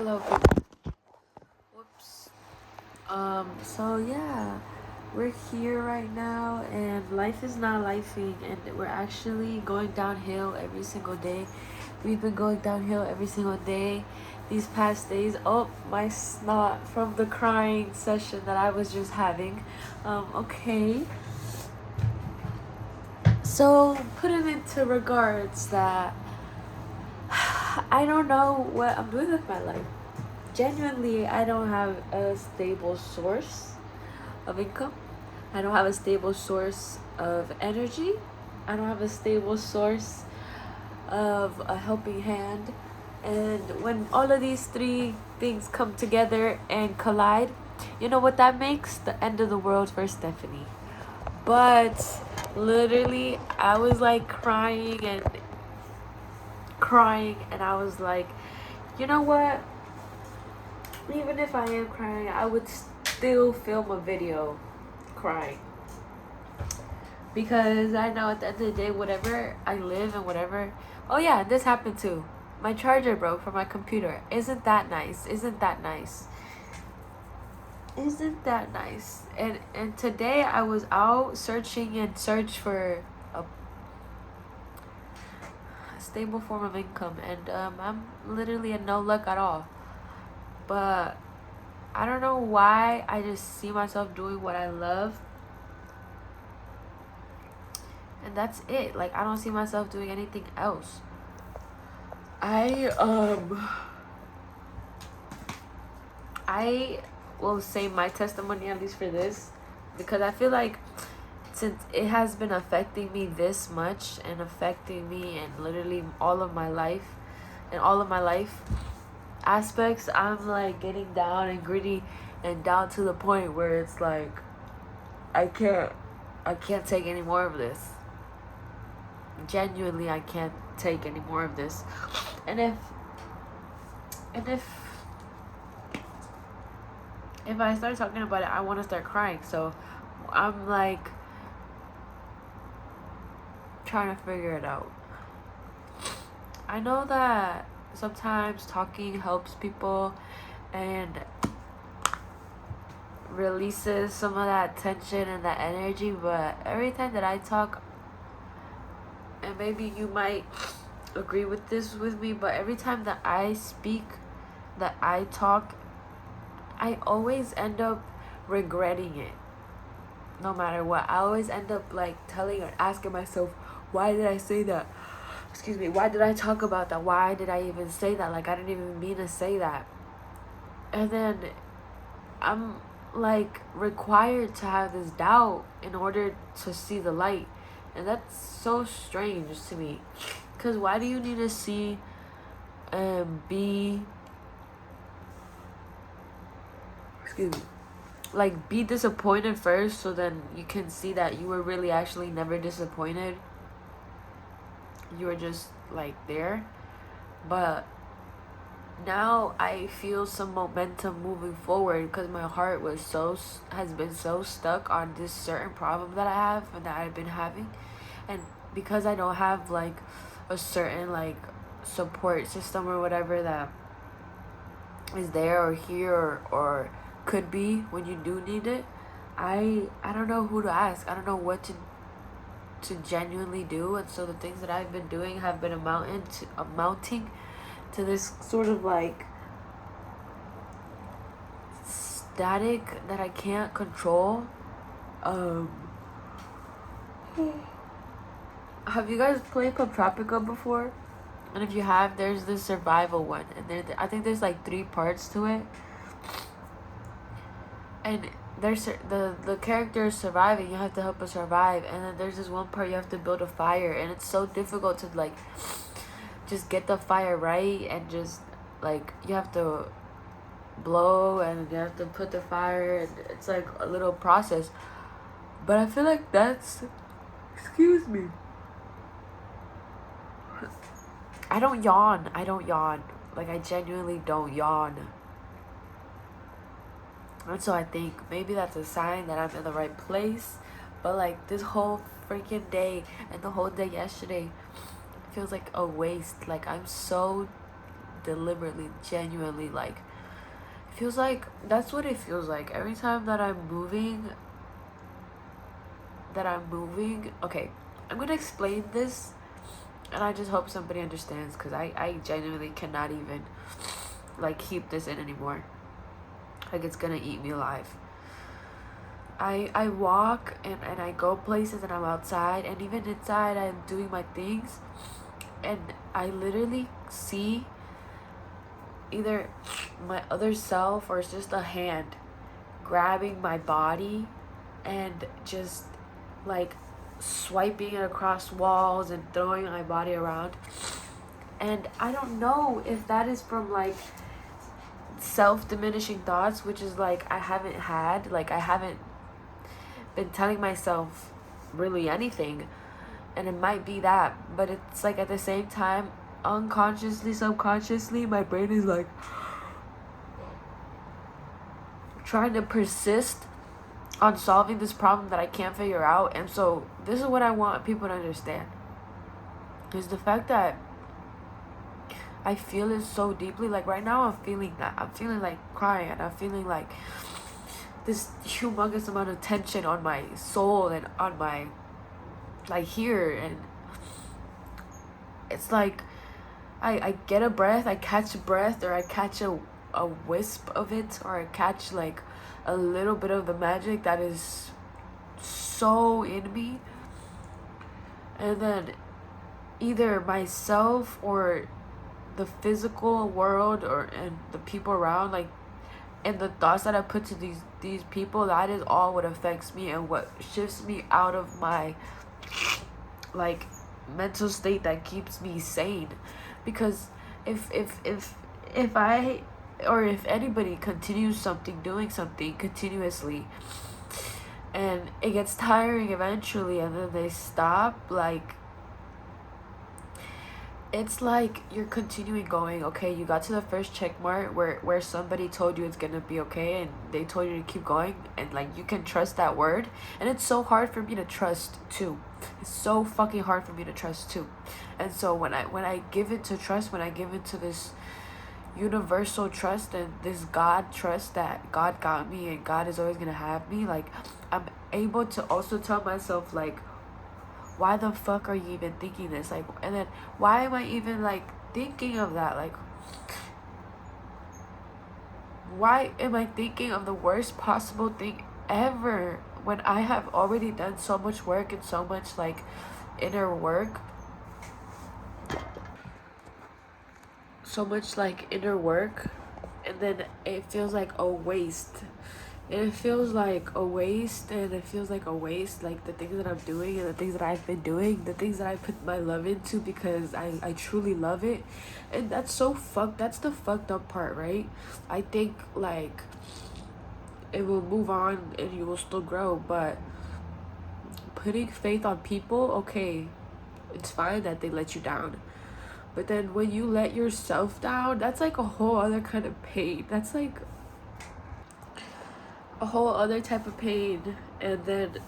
Hello, people. Whoops. So yeah, we're here right now, and life is not lifing, and we're actually going downhill every single day. We've been going downhill every single day these past days. Oh, my snot from the crying session that I was just having. Okay. So, put it into regards that I don't know what I'm doing with my life. Genuinely, I don't have a stable source of income. I don't have a stable source of energy. I don't have a stable source of a helping hand. And when all of these three things come together and collide, you know what that makes? The end of the world for Stephanie. But literally, I was like crying and crying, and I was like, you know what? Even if I am crying, I would still film a video crying. Because I know at the end of the day, whatever I live and whatever. Oh, yeah, this happened too. My charger broke for my computer. Isn't that nice? Isn't that nice? Isn't that nice? And today I was out searching and search for a stable form of income, and I'm literally in no luck at all. But I don't know why I just see myself doing what I love, and that's it. Like, I don't see myself doing anything else. I will say my testimony at least for this, because I feel like since it has been affecting me this much and affecting me and literally all of my life and all of my life aspects, I'm like getting down and gritty and down to the point where it's like I can't take any more of this. Genuinely, I can't take any more of this. And if I start talking about it, I want to start crying. So I'm like trying to figure it out. I know that sometimes talking helps people and releases some of that tension and that energy, but every time that I talk, and maybe you might agree with this with me, but every time that I speak, that I talk, I always end up regretting it. No matter what, I always end up like telling or asking myself, why did I say that? Excuse me, why did I talk about that? Why did I even say that? Like, I didn't even mean to say that. And then I'm like required to have this doubt in order to see the light. And that's so strange to me. Because why do you need to see and be, excuse me, like be disappointed first so then you can see that you were really actually never disappointed? You were just like there. But now I feel some momentum moving forward because my heart has been so stuck on this certain problem that I have and that I've been having. And because I don't have like a certain like support system or whatever that is there or here or could be when you do need it, I don't know who to ask. I don't know what to genuinely do. And so the things that I've been doing have been amounting to this sort of like static that I can't control. Have you guys played Subtropica before? And if you have, there's this survival one, and I think there's like 3 parts to it. And there's the character is surviving. You have to help her survive, and then there's this one part you have to build a fire, and it's so difficult to like just get the fire right, and just like you have to blow and you have to put the fire, and it's like a little process. But I feel like that's, excuse me, I don't yawn. Like, I genuinely don't yawn. And so I think maybe that's a sign that I'm in the right place. But like this whole freaking day and the whole day yesterday feels like a waste. Like, I'm so deliberately, genuinely, like, feels like that's what it feels like every time that I'm moving. Okay, I'm gonna explain this, and I just hope somebody understands, because I genuinely cannot even like keep this in anymore. Like, it's gonna eat me alive. I walk and I go places, and I'm outside, and even inside I'm doing my things, and I literally see either my other self or it's just a hand grabbing my body and just like swiping it across walls and throwing my body around. And I don't know if that is from like self-diminishing thoughts, which is like I haven't had, like I haven't been telling myself really anything, and it might be that, but it's like at the same time, unconsciously, subconsciously, my brain is like trying to persist on solving this problem that I can't figure out. And so this is what I want people to understand, is the fact that I feel it so deeply. Like right now I'm feeling that. I'm feeling like crying. I'm feeling like this humongous amount of tension on my soul and on my, like, here. And it's like I get a breath, I catch a breath, or I catch a wisp of it, or I catch like a little bit of the magic that is so in me. And then either myself or the physical world and the people around, like, and the thoughts that I put to these people, that is all what affects me and what shifts me out of my like mental state that keeps me sane. Because if I, or if anybody continues doing something continuously, and it gets tiring eventually, and then they stop, like, it's like you're continuing going. Okay, you got to the first check mark where somebody told you it's gonna be okay, and they told you to keep going, and like you can trust that word. And it's so hard for me to trust too. It's so fucking hard for me to trust too. And so when I give it to trust, when I give it to this universal trust and this God trust that God got me and God is always gonna have me, like, I'm able to also tell myself, like, why the fuck are you even thinking this? Like, and then why am I even like thinking of that? Like, why am I thinking of the worst possible thing ever when I have already done so much work and so much like inner work? So much like inner work, and then it feels like a waste. And it feels like a waste, and it feels like a waste, like the things that I'm doing and the things that I've been doing, the things that I put my love into because I truly love it. And that's the fucked up part, right? I think like it will move on and you will still grow, but putting faith on people, okay, it's fine that they let you down. But then when you let yourself down, that's like a whole other kind of pain. That's like a whole other type of pain. And then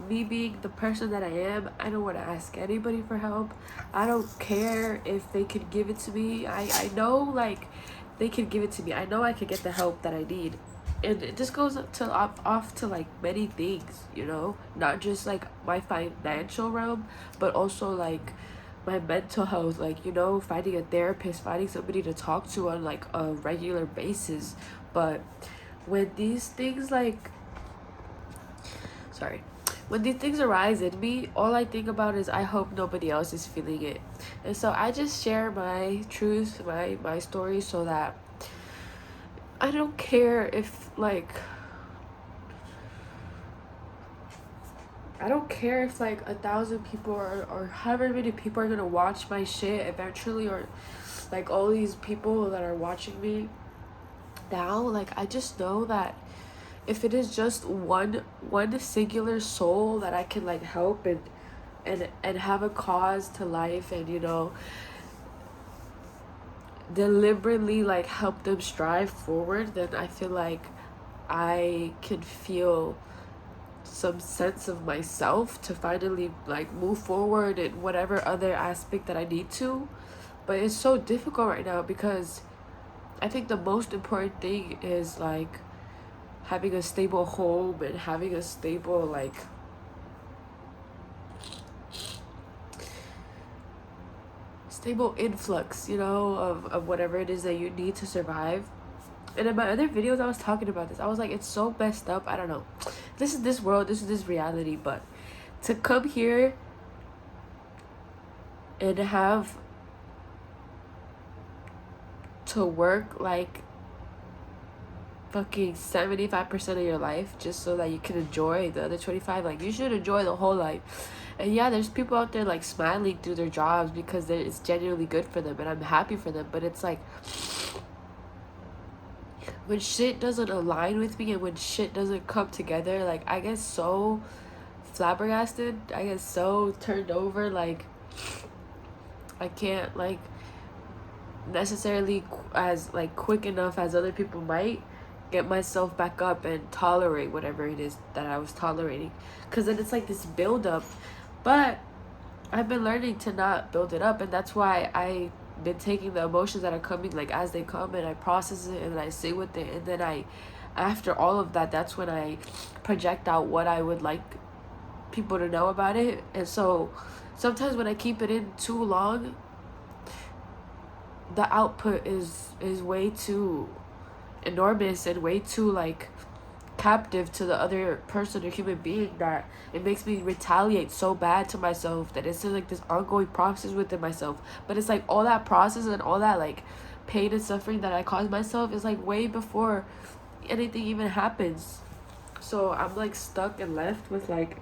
me being the person that I am, I don't want to ask anybody for help. I don't care if they could give it to me. I know, like, they can give it to me. I know I could get the help that I need. And it just goes off to like many things, you know, not just like my financial realm, but also like my mental health, like, you know, finding a therapist, finding somebody to talk to on like a regular basis. But when these things like sorry when these things arise in me, all I think about is I hope nobody else is feeling it. And so I just share my truth, my story, so that I don't care if like I don't care if like 1,000 people or however many people are gonna watch my shit eventually, or like all these people that are watching me now. Like, I just know that if it is just one singular soul that I can like help and have a cause to life, and, you know, deliberately like help them strive forward, then I feel like I can feel some sense of myself to finally like move forward in whatever other aspect that I need to. But it's so difficult right now because I think the most important thing is like having a stable home and having a stable like stable influx, you know, of whatever it is that you need to survive. And in my other videos I was talking about this. I was like, it's so messed up. I don't know. This is this world, this is this reality, but to come here and have to work like fucking 75% of your life just so that you can enjoy the other 25, like you should enjoy the whole life. And yeah, there's people out there like smiling through their jobs because it's genuinely good for them and I'm happy for them, but it's like when shit doesn't align with me and when shit doesn't come together, like I get so flabbergasted, I get so turned over, like I can't like necessarily as like quick enough as other people might get myself back up and tolerate whatever it is that I was tolerating, because then it's like this build up. But I've been learning to not build it up, and that's why I've been taking the emotions that are coming like as they come, and I process it and I sit with it, and then I, after all of that, that's when I project out what I would like people to know about it. And so sometimes when I keep it in too long, the output is way too enormous and way too like captive to the other person or human being that it makes me retaliate so bad to myself that it's just like this ongoing process within myself. But it's like all that process and all that like pain and suffering that I cause myself is like way before anything even happens. So I'm like stuck and left with like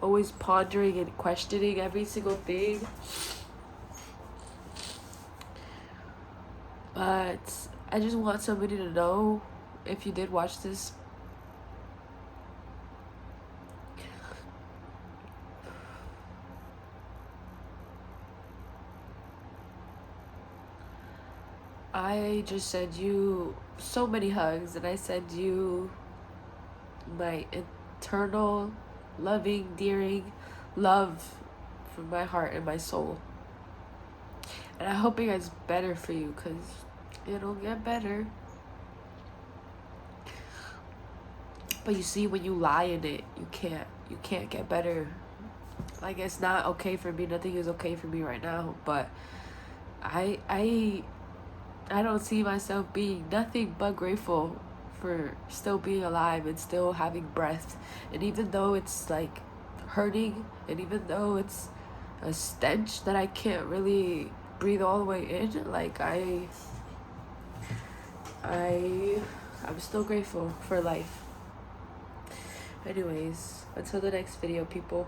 always pondering and questioning every single thing. But I just want somebody to know, if you did watch this, I just send you so many hugs, and I send you my eternal, loving, dearing love from my heart and my soul. And I hope it gets better for you, because it'll get better. But you see, when you lie in it, you can't get better. Like, it's not okay for me. Nothing is okay for me right now. But I don't see myself being nothing but grateful for still being alive and still having breath. And even though it's like hurting, and even though it's a stench that I can't really breathe all the way in, like I'm still grateful for life. Anyways, until the next video, people.